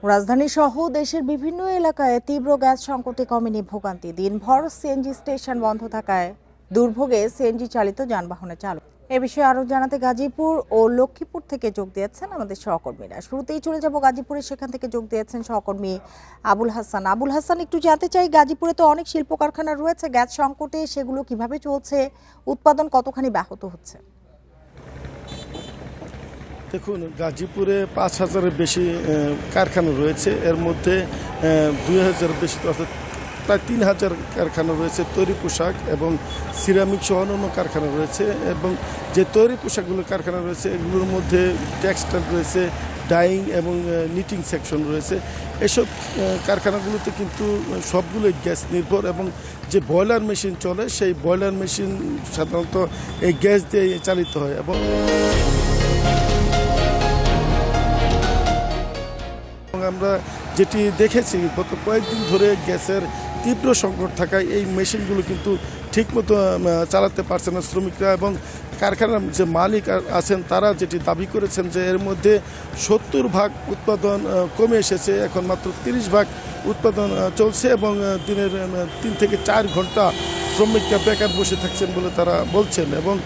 রাজধানী সহ দেশের বিভিন্ন এলাকায় তীব্র গ্যাস সংকটে কমেনি ভোগান্তি। দিনভর সিএনজি স্টেশন বন্ধ থাকায় দুর্ভোগে সিএনজি চালিত যানবাহনের চালক। এ বিষয়ে আরো জানাতে গাজীপুর ও লক্ষ্মীপুর থেকে যোগ দিয়েছেন আমাদের সহকর্মীরা। শুরুতেই চলে যাব গাজীপুরে, সেখান থেকে যোগ দিয়েছেন সহকর্মী আবুল হাসান। আবুল হাসান, একটু জানতে চাই, গাজীপুরে তো অনেক শিল্প কারখানা রয়েছে, গ্যাস সংকটে সেগুলো কিভাবে চলছে, উৎপাদন কতখানি ব্যাহত হচ্ছে? দেখুন, গাজীপুরে 5,000-এর বেশি কারখানা রয়েছে। এর মধ্যে 2,000 বেশি অর্থাৎ প্রায় 3,000 কারখানা রয়েছে তৈরি পোশাক এবং সিরামিক সহ অন্যান্য কারখানা রয়েছে। এবং যে তৈরি পোশাকগুলো কারখানা রয়েছে এগুলোর মধ্যে টেক্সটাইল রয়েছে, ডাইং এবং নিটিং সেকশন রয়েছে। এসব কারখানাগুলোতে কিন্তু সবগুলোই গ্যাস নির্ভর এবং যে বয়লার মেশিন চলে সেই বয়লার মেশিন সাধারণত এই গ্যাস দিয়ে চালিত হয়। এবং আমরা যেটি দেখেছি গত কয়েকদিন ধরে গ্যাসের তীব্র সংকট থাকায় এই মেশিনগুলো কিন্তু ঠিকমতো চালাতে পারছে না শ্রমিকরা। এবং কারখানার যে মালিক আছেন তারা যেটি দাবি করেছেন যে এর মধ্যে 70% উৎপাদন কমে এসেছে, এখন মাত্র 30% উৎপাদন চলছে এবং দিনের 3 থেকে 4 ঘন্টা শ্রমিকরা বেকার বসে থাকছেন বলে তারা বলছেন। এবং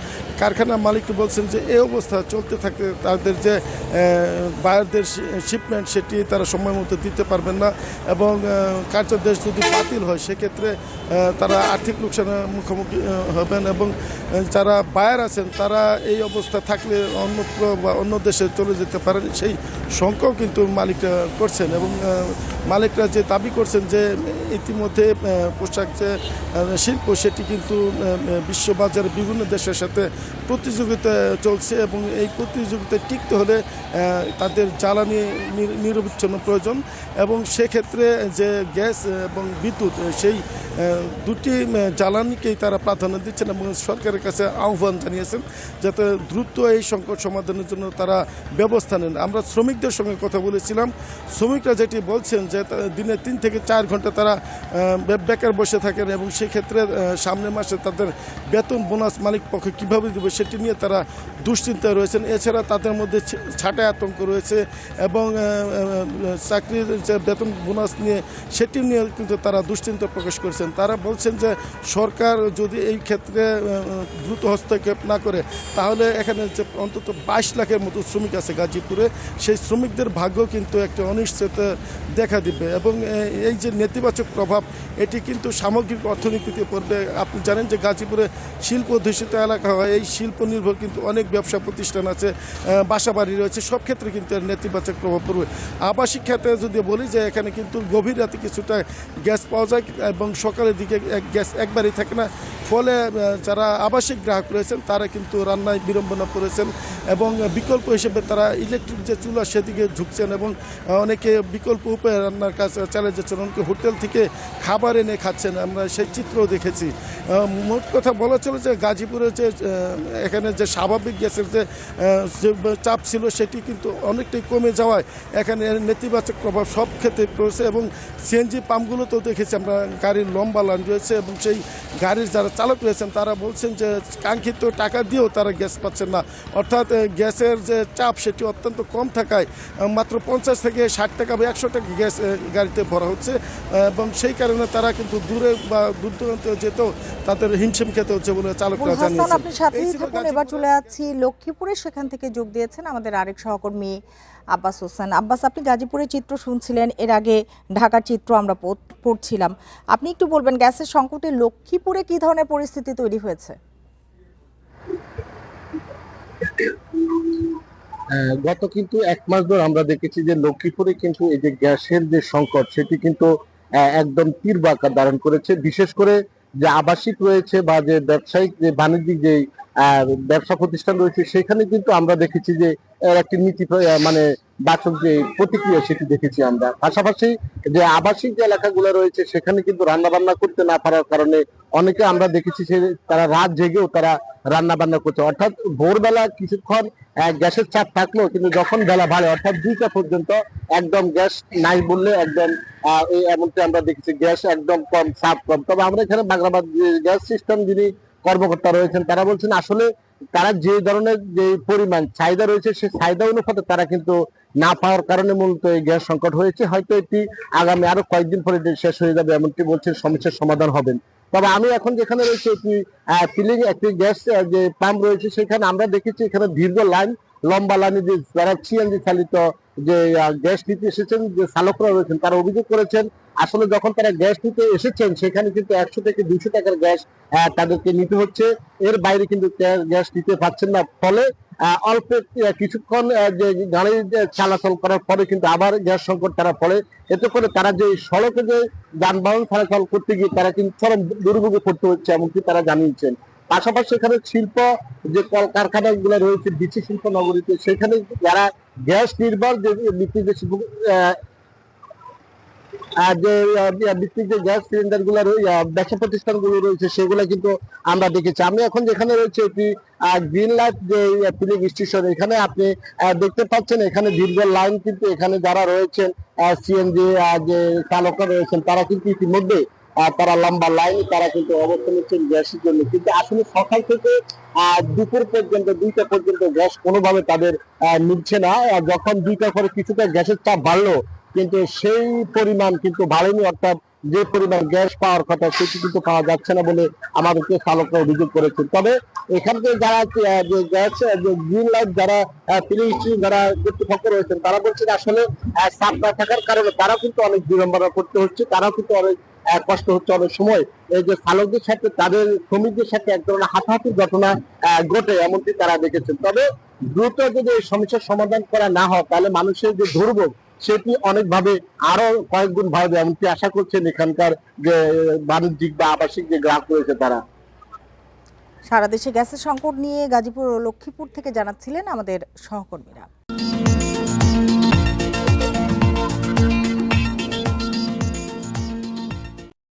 কারখানার মালিক বলছেন যে এই অবস্থা চলতে থাকতে তাদের যে বায়ারদের শিপমেন্ট সেটি তারা সময় মতো দিতে পারবেন না এবং কার্যাদেশ যদি বাতিল হয় সেক্ষেত্রে তারা আর্থিক লোকসানের মুখোমুখি হবেন। এবং যারা বায়ার আছেন তারা এই অবস্থা থাকলে অন্যত্র বা অন্য দেশে চলে যেতে পারেন, সেই শঙ্কাও কিন্তু মালিকরা করছেন। এবং মালিকরা যে দাবি করছেন যে ইতিমধ্যে পোশাক যে শিল্প সেটি কিন্তু বিশ্ববাজারে বিভিন্ন দেশের সাথে প্রতিযোগিতা চলছে এবং এই প্রতিযোগিতায় টিকতে হলে তাদের জ্বালানি নিরবচ্ছিন্ন প্রয়োজন। এবং সেক্ষেত্রে যে গ্যাস এবং বিদ্যুৎ সেই দুটি জ্বালানিকেই তারা প্রাধান্য দিচ্ছেন এবং সরকারের কাছে আহ্বান জানিয়েছেন যাতে দ্রুত এই সংকট সমাধানের জন্য তারা ব্যবস্থা নেন। আমরা শ্রমিকদের সঙ্গে কথা বলেছিলাম, শ্রমিকরা যেটি বলছেন যে দিনে 3 থেকে 4 ঘন্টা তারা বেকার বসে থাকেন এবং সেক্ষেত্রে সামনের মাসে তাদের বেতন বোনাস মালিক পক্ষে কীভাবে দেবে সেটি নিয়ে তারা দুশ্চিন্তায় রয়েছেন। এছাড়া তাদের মধ্যে ছাঁটাই আতঙ্ক রয়েছে এবং চাকরির যে বেতন বোনাস নিয়ে সেটি নিয়ে কিন্তু তারা দুশ্চিন্তা প্রকাশ করেছেন। তারা বলছেন যে সরকার যদি এই ক্ষেত্রে দ্রুত হস্তক্ষেপ না করে তাহলে এখানে যে অন্তত 22 লাখের মতো শ্রমিক আছে গাজীপুরে, সেই শ্রমিকদের ভাগ্য কিন্তু একটা অনিশ্চয়তা দেখা দিবে। এবং এই যে নেতিবাচক প্রভাব এটি কিন্তু সামগ্রিক অর্থনীতিতে পড়বে। আপনি জানেন যে গাজীপুরে শিল্প অধ্যুষিত এলাকা হয়, এই শিল্প নির্ভর কিন্তু অনেক ব্যবসা প্রতিষ্ঠান আছে, বাসাবাড়ি রয়েছে, সব ক্ষেত্রে কিন্তু এর নেতিবাচক প্রভাব পড়বে। আবাসিক ক্ষেত্রে যদি বলি যে এখানে কিন্তু গভীর রাতে কিছুটা গ্যাস পাওয়া যায় এবং সকালের দিকে গ্যাস একবারই থাকে না, ফলে যারা আবাসিক গ্রাহক রয়েছেন তারা কিন্তু রান্নায় বিড়ম্বনা পড়েছেন এবং বিকল্প হিসেবে তারা ইলেকট্রিক যে চুলা সেদিকে ঝুঁকছেন এবং অনেকে বিকল্প উপায়ে রান্নার কাজ চালিয়ে যাচ্ছেন, অনেকে হোটেল থেকে খাবার এনে খাচ্ছেন, আমরা সেই চিত্রও দেখেছি। মোট কথা বলা চলে যে গাজীপুরে যে এখানে যে স্বাভাবিক গ্যাসের যে চাপ ছিল সেটি কিন্তু অনেকটাই কমে যাওয়ায় এখানে নেতিবাচক প্রভাব সব ক্ষেত্রে পড়েছে। এবং সিএনজি পাম্পগুলোতেও দেখেছি আমরা গাড়ির লম্বা লাইন রয়েছে এবং সেই গাড়ির যারা চালক রয়েছেন তারা বলছেন যে কাঙ্ক্ষিত টাকা দিয়েও তারা গ্যাস পাচ্ছেন না, অর্থাৎ গ্যাসের যে চাপ সেটি অত্যন্ত কম থাকায় মাত্র 50 থেকে 60 টাকা বা 100 টাকা গ্যাস গাড়িতে ভরা হচ্ছে এবং সেই কারণে তারা কিন্তু দূরে বা দূর দূরান্তে যেতেও তাদের হিমশিম খেতে হচ্ছে বলে চালকরা জানিয়েছেন। আপনি সাথেই থাকুন, এবার চলে যাচ্ছি লক্ষ্মীপুরে, সেখান থেকে যোগ দিয়েছেন আমাদের আরেক সহকর্মী আব্বাস হোসেন। আব্বাস, আপনি গাজীপুরের চিত্র শুনছিলেন, এর আগে ঢাকার চিত্র আমরা পড়ছিলাম। আপনি একটু বলবেন গ্যাসের সংকটে লক্ষ্মীপুরে কি ধরনের পরিস্থিতি তৈরি হয়েছে? গত কিন্তু 1 মাস ধরে আমরা দেখেছি যে লক্ষ্মীপুরে কিন্তু এই যে গ্যাসের যে সংকট সেটি কিন্তু একদম তীব্র আকার ধারণ করেছে। বিশেষ করে যে আবাসিক রয়েছে বা যে ব্যবসায়িক যে বাণিজ্যিক যে ব্যবসা প্রতিষ্ঠান রয়েছে সেখানে কিন্তু আমরা দেখেছি যে এর একটি নীতি মানে বাচক যে প্রতিক্রিয়া সেটি দেখেছি আমরা। পাশাপাশি যে আবাসিক যে এলাকাগুলো রয়েছে সেখানে কিন্তু রান্না বান্না করতে না পারার কারণে অনেকে আমরা দেখেছি যে তারা রাত জেগেও তারা রান্না বান্না করছে, অর্থাৎ ভোরবেলা কিছুক্ষণ গ্যাসের চাপ থাকলেও কিন্তু যখন বেলা বাড়ে অর্থাৎ 2টা পর্যন্ত একদম গ্যাস নাই বললে একদম এই এমনকি আমরা দেখেছি গ্যাস একদম কম, চাপ কম। তবে আমরা এখানে বাংলাবাদ গ্যাস সিস্টেম যিনি কর্মকর্তা রয়েছেন তারা বলছেন আসলে তারা যে ধরনের যে পরিমাণ চাহিদা রয়েছে সেই চাহিদা অনুপাতে তারা কিন্তু না পাওয়ার কারণে মূলত এই গ্যাস সংকট হয়েছে। হয়তো এটি আগামী আরো কয়েকদিন পরে এটি শেষ হয়ে যাবে এমনটি বলছেন, সমস্যার সমাধান হবেন। তবে আমি এখন যেখানে রয়েছে একটি ফিলিং একটি গ্যাস যে পাম্প রয়েছে, সেখানে আমরা দেখেছি এখানে দীর্ঘ লাইন, লম্বা লাইনে যে যারা সিএনজি চালিত যে গ্যাস নিতে এসেছেন যে চালকরা রয়েছেন তারা অভিযোগ করেছেন আসলে যখন তারা গ্যাস নিতে এসেছেন সেখানে কিন্তু 100 থেকে 200 টাকার গ্যাস তাদেরকে নিতে হচ্ছে, এর বাইরে কিন্তু গ্যাস নিতে পারছেন না। ফলে অল্প কিছুক্ষণ যে গাড়ি চলাচল করার পরে কিন্তু আবার গ্যাস সংকট তারা পড়ে। এতে করে তারা যে সড়কে যে যানবাহন চলাচল করতে গিয়ে তারা কিন্তু চরম দুর্ভোগে পড়তে হচ্ছে এমনকি তারা জানিয়েছেন। পাশাপাশি এখানে শিল্প যে কলকারখানা গুলো রয়েছে বিচি শিল্প নগরীতে, সেখানে যারা গ্যাস নির্ভর যে ভিত্তিক যে গ্যাস সিলিন্ডার গুলো ব্যবসা প্রতিষ্ঠান গুলো রয়েছে সেগুলো কিন্তু আমরা দেখেছি। আমি এখন যেখানে রয়েছে এটি গ্রিন লাইট যে ফিলিং স্টেশন, এখানে আপনি দেখতে পাচ্ছেন এখানে দীর্ঘ লাইন, কিন্তু এখানে যারা রয়েছেন সিএনজি যে চালকরা রয়েছেন তারা কিন্তু ইতিমধ্যে তারা লম্বা লাইন তারা কিন্তু অবস্থান নিচ্ছেন গ্যাসের জন্য। কিন্তু আসলে সকাল থেকে দুপুর পর্যন্ত 2টা পর্যন্ত গ্যাস কোনোভাবে তাদের মিলছে না। যখন 2টার পরে কিছুটা গ্যাসের চাপ বাড়লো কিন্তু সেই পরিমাণ কিন্তু বাড়েনি, অর্থাৎ যে পরিমাণ গ্যাস পাওয়ার কথা সেটি কিন্তু পাওয়া যাচ্ছে না বলে আমাদেরকে চালকরা অভিযোগ করেছেন। তবে এখান থেকে যারা যে গ্যাস যে গ্রিন লাইট যারা ফিলিং স্টেশন যারা কর্তৃপক্ষ রয়েছেন তারা বলছেন আসলে চাপ না থাকার কারণে তারা কিন্তু অনেক বিড়ম্বনা করতে হচ্ছে, তারাও কিন্তু অনেক কষ্ট হচ্ছে অনেক সময়। এই যে চালকদের সাথে তাদের শ্রমিকদের সাথে এক ধরনের হাতাহাতির ঘটনা ঘটে এমনটি তারা দেখেছেন। তবে দ্রুত যদি এই সমস্যার সমাধান করা না হয় তাহলে মানুষের যে দুর্ভোগ সেটি অনেকভাবে আরো কয়েক গুণ বাড়বে এমনটি আশা করছেন এখানকার যে বাণিজ্যিক বা আবাসিক যে গ্রাহক রয়েছে তারা। সারা দেশে গ্যাসের সংকট নিয়ে গাজীপুর ও লক্ষ্মীপুর থেকে জানাচ্ছিলেন আমাদের সহকর্মীরা।